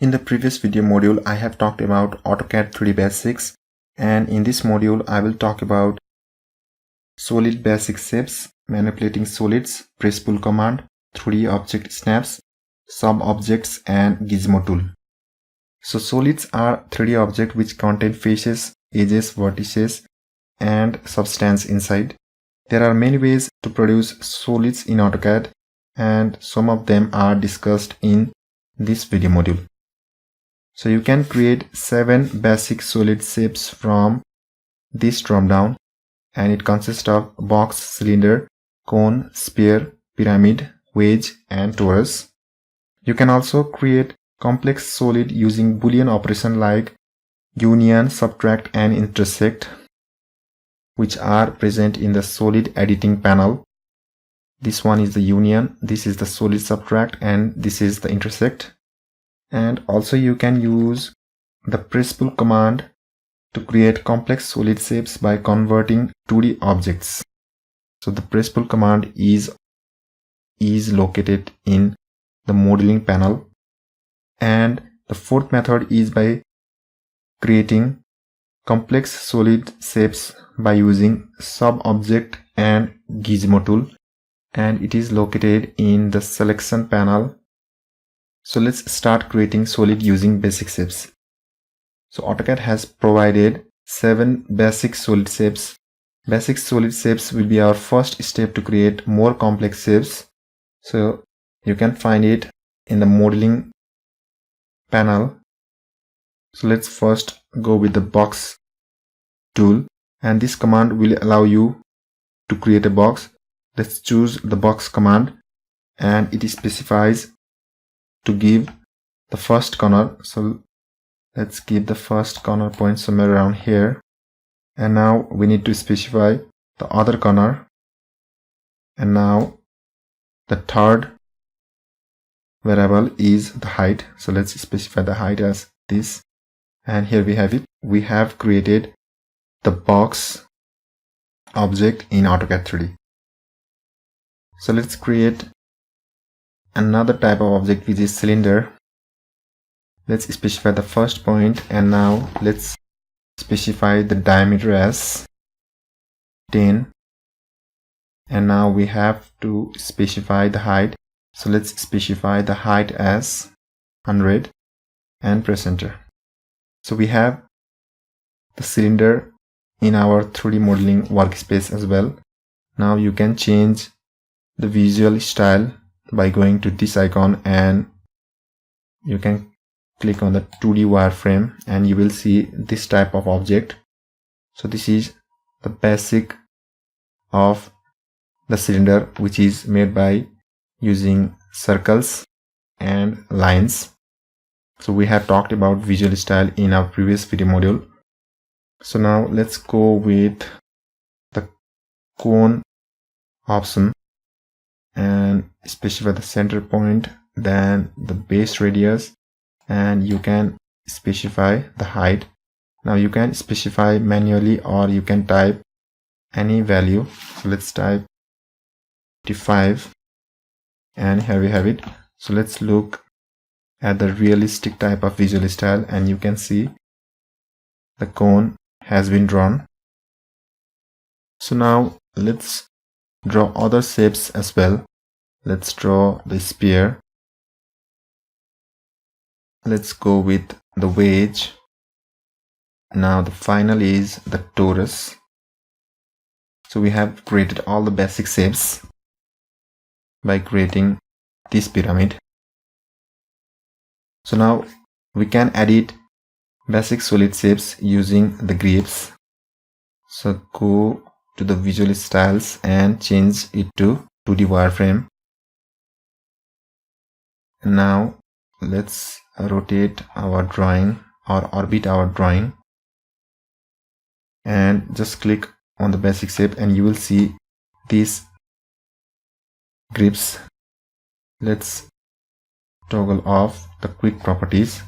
In the previous video module, I have talked about AutoCAD 3D Basics, and in this module, I will talk about solid basic shapes, manipulating solids, press pull command, 3D object snaps, Saab objects, and Gizmo tool. So solids are 3D objects which contain faces, edges, vertices, and substance inside. There are many ways to produce solids in AutoCAD, and some of them are discussed in this video module. So you can create 7 basic solid shapes from this drop down, and it consists of box, cylinder, cone, sphere, pyramid, wedge, and torus. You can also create complex solid using Boolean operation like union, subtract, and intersect, which are present in the solid editing panel. This one is the union, this is the solid subtract, and this is the intersect. And also you can use the press pull command to create complex solid shapes by converting 2D objects. So the press pull command is located in the modeling panel. And the fourth method is by creating complex solid shapes by using Saab object and Gizmo tool, and it is located in the selection panel. So let's start creating solid using basic shapes. So AutoCAD has provided 7 basic solid shapes. Basic solid shapes will be our first step to create more complex shapes. So you can find it in the modeling panel. So let's first go with the box tool, and this command will allow you to create a box. Let's choose the box command, and it specifies to give the first corner. So let's give the first corner point somewhere around here, and now we need to specify the other corner, and now the third variable is the height. So let's specify the height as this, and here we have it. We have created the box object in AutoCAD 3D. So let's create another type of object, which is cylinder. Let's specify the first point, and now let's specify the diameter as 10, and now we have to specify the height. So let's specify the height as 100 and press enter. So we have the cylinder in our 3D modeling workspace as well. Now you can change the visual style by going to this icon, and you can click on the 2D wireframe, and you will see this type of object. So this is the basic of the cylinder, which is made by using circles and lines. So we have talked about visual style in our previous video module. So now let's go with the cone option and specify the center point, then the base radius, and you can specify the height. Now you can specify manually, or you can type any value. So let's type 55, and here we have it. So let's look at the realistic type of visual style, and you can see the cone has been drawn. So now let's draw other shapes as well. Let's draw the sphere. Let's go with the wedge. Now the final is the torus. So we have created all the basic shapes by creating this pyramid. So now we can edit basic solid shapes using the grips. So go to the visual styles and change it to 2D wireframe. Now let's rotate our drawing or orbit our drawing, and just click on the basic shape, and you will see these grips. Let's toggle off the quick properties.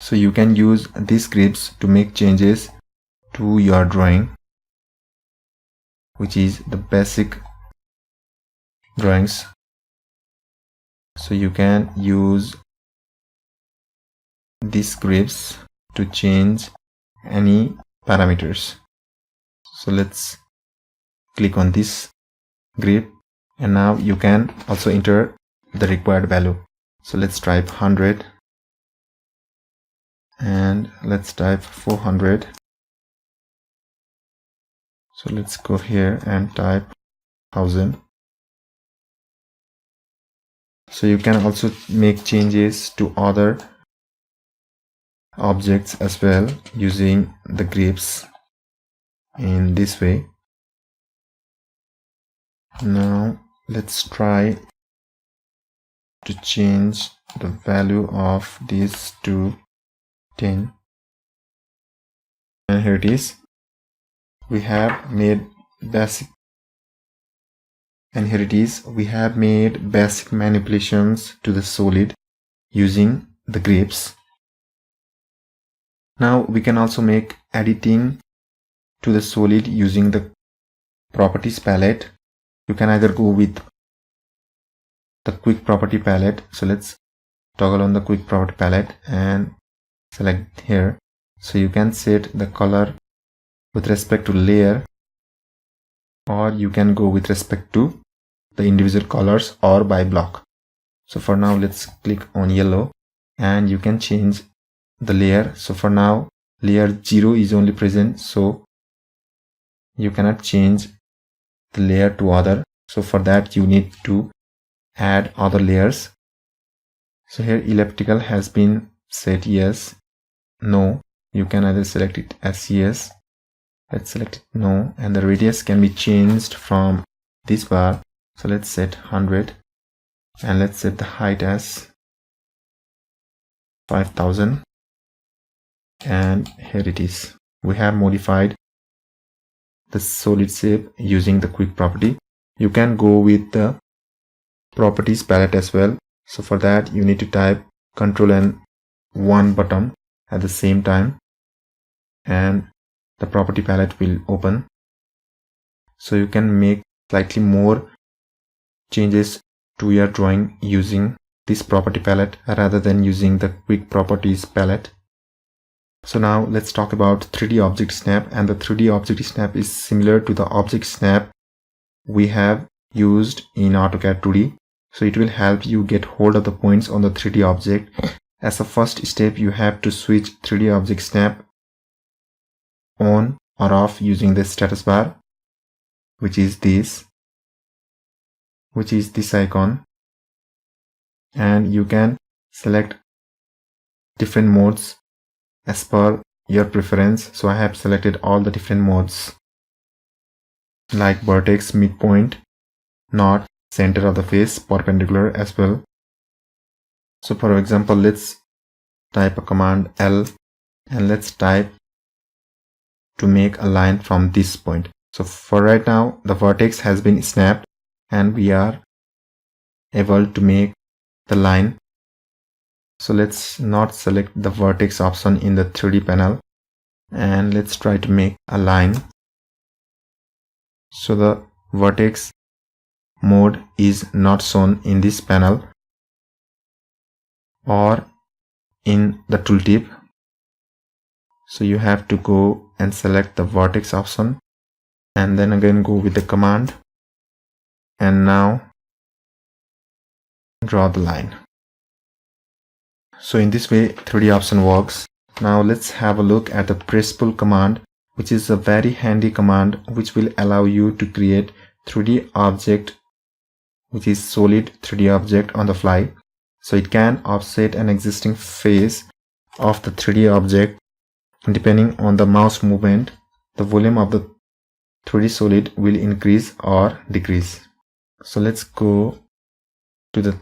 So you can use these grips to make changes to your drawing, which is the basic drawings. So you can use these grips to change any parameters. So let's click on this grip, and now you can also enter the required value. So let's type 100 and let's type 400. So let's go here and type 1000. So you can also make changes to other objects as well using the grips in this way. Now let's try to change the value of this to 10, and here it is. We have made basic, and here it is. We have made basic manipulations to the solid using the grips. Now we can also make editing to the solid using the properties palette. You can either go with the quick property palette. So let's toggle on the quick property palette and select here. So you can set the color with respect to layer, or you can go with respect to the individual colors or by block. So for now let's click on yellow, and you can change the layer. So for now layer 0 is only present, so you cannot change the layer to other. So for that you need to add other layers. So here elliptical has been set yes, no. You can either select it as yes. Let's select it no, and the radius can be changed from this bar. So let's set 100, and let's set the height as 5000, and here it is. We have modified the solid shape using the quick property. You can go with the properties palette as well. So for that you need to type Ctrl and 1 button at the same time, and the property palette will open. So you can make slightly more changes to your drawing using this property palette rather than using the quick properties palette. So now let's talk about 3D object snap, and the 3D object snap is similar to the object snap we have used in AutoCAD 2D. So it will help you get hold of the points on the 3D object. As a first step, you have to switch 3D object snap on or off using the status bar, which is this icon, and you can select different modes as per your preference. So I have selected all the different modes like vertex, midpoint, knot, center of the face, perpendicular as well. So for example, let's type a command L, and let's type to make a line from this point. So for right now the vertex has been snapped and we are able to make the line. So let's not select the vertex option in the 3D panel, and let's try to make a line. So the vertex mode is not shown in this panel or in the tooltip. So you have to go and select the vertex option, and then again go with the command, and now draw the line. So in this way 3D option works. Now let's have a look at the press pull command, which is a very handy command which will allow you to create 3D object, which is solid 3D object on the fly. So it can offset an existing face of the 3D object. Depending on the mouse movement, the volume of the 3D solid will increase or decrease. So let's go to the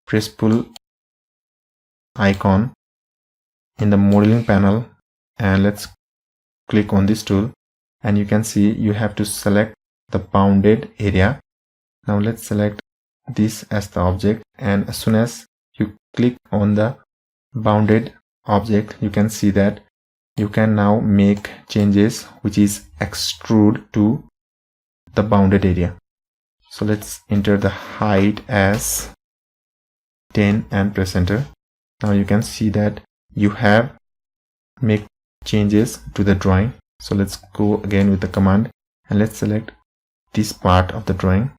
press pull icon in the modeling panel, and let's click on this tool, and you can see you have to select the bounded area. Now let's select this as the object, and as soon as you click on the bounded object, you can see that you can now make changes, which is extrude to the bounded area. So let's enter the height as 10 and press enter. Now you can see that you have make changes to the drawing. So let's go again with the command and let's select this part of the drawing,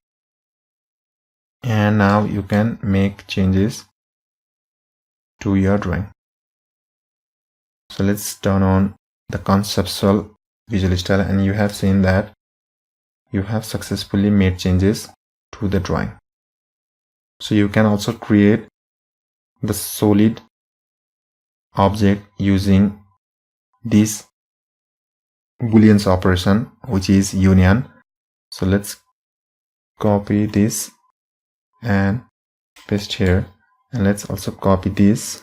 and now you can make changes to your drawing. So let's turn on the conceptual visual style, and you have seen that you have successfully made changes to the drawing. So you can also create the solid object using this booleans operation, which is union. So let's copy this and paste here, and let's also copy this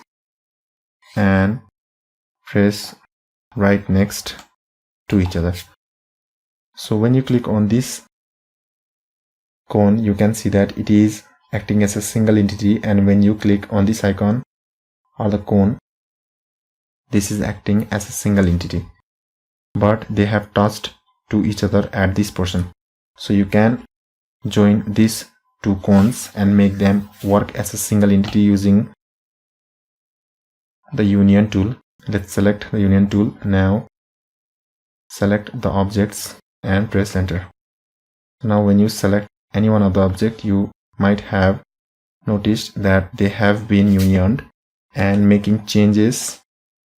and press right next to each other. So when you click on this cone, you can see that it is acting as a single entity, and when you click on this icon or the cone, this is acting as a single entity, but they have touched to each other at this portion. So you can join these two cones and make them work as a single entity using the union tool. Let's select the union tool. Now select the objects and press enter. Now when you select any one of the object, you might have noticed that they have been unioned, and making changes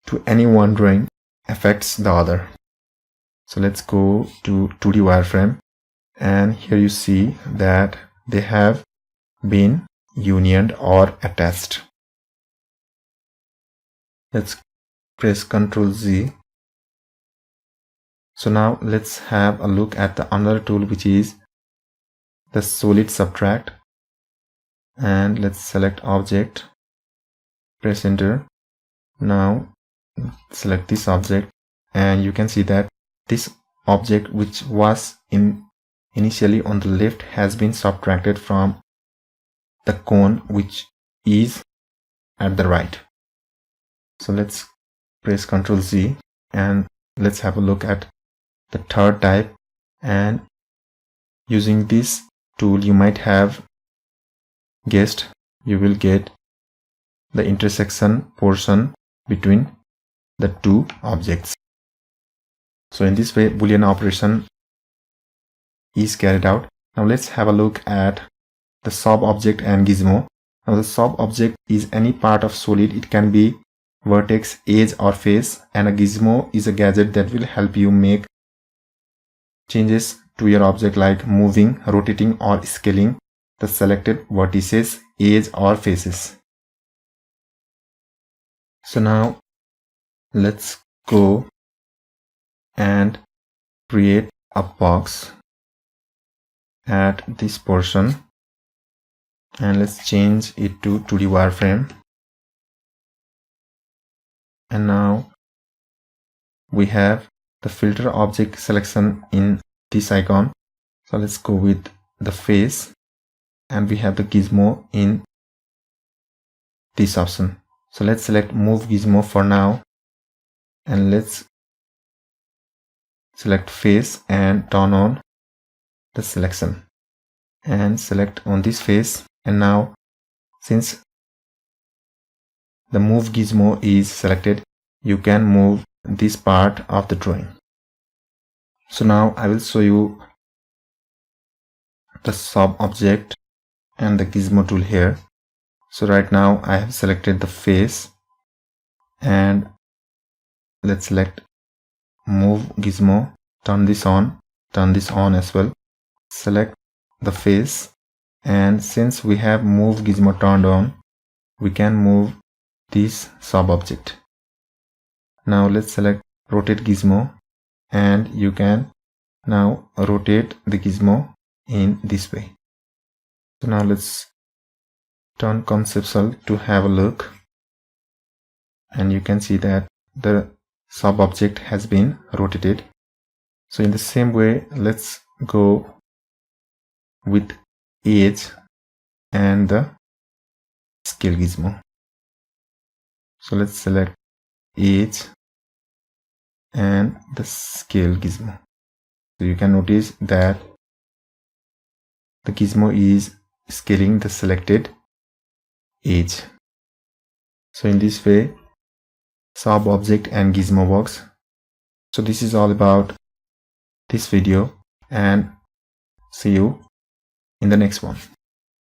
to any one drawing affects the other. So let's go to 2D wireframe, and here you see that they have been unioned or attached. Let's press Ctrl Z. So now let's have a look at the another tool, which is the solid subtract, and let's select object, press enter. Now select this object, and you can see that this object, which was initially on the left, has been subtracted from the cone which is at the right. So let's press Ctrl Z, and let's have a look at the third type. And using this tool, you might have guessed, you will get the intersection portion between the two objects. So in this way, Boolean operation is carried out. Now let's have a look at the Saab object and Gizmo. Now the Saab object is any part of solid. It can be vertex, edge or face, and a Gizmo is a gadget that will help you make changes to your object, like moving, rotating or scaling the selected vertices, edge or faces. So now let's go and create a box at this portion, and let's change it to 2D wireframe. And now we have the filter object selection in this icon. So let's go with the face, and we have the Gizmo in this option. So let's select move Gizmo for now, and let's select face and turn on the selection and select on this face. And now since the move Gizmo is selected, you can move this part of the drawing. So now I will show you the Saab object and the Gizmo tool here. So right now I have selected the face, and let's select move Gizmo, turn this on as well, select the face, and since we have move Gizmo turned on, we can move this Saab object. Now let's select rotate Gizmo, and you can now rotate the Gizmo in this way. So now let's turn conceptual to have a look, and you can see that the Saab object has been rotated. So in the same way, let's go with edge and the scale Gizmo. So let's select edge and the scale Gizmo. So you can notice that the Gizmo is scaling the selected edge. So in this way, Saab object and Gizmo works. So this is all about this video, and see you in the next one.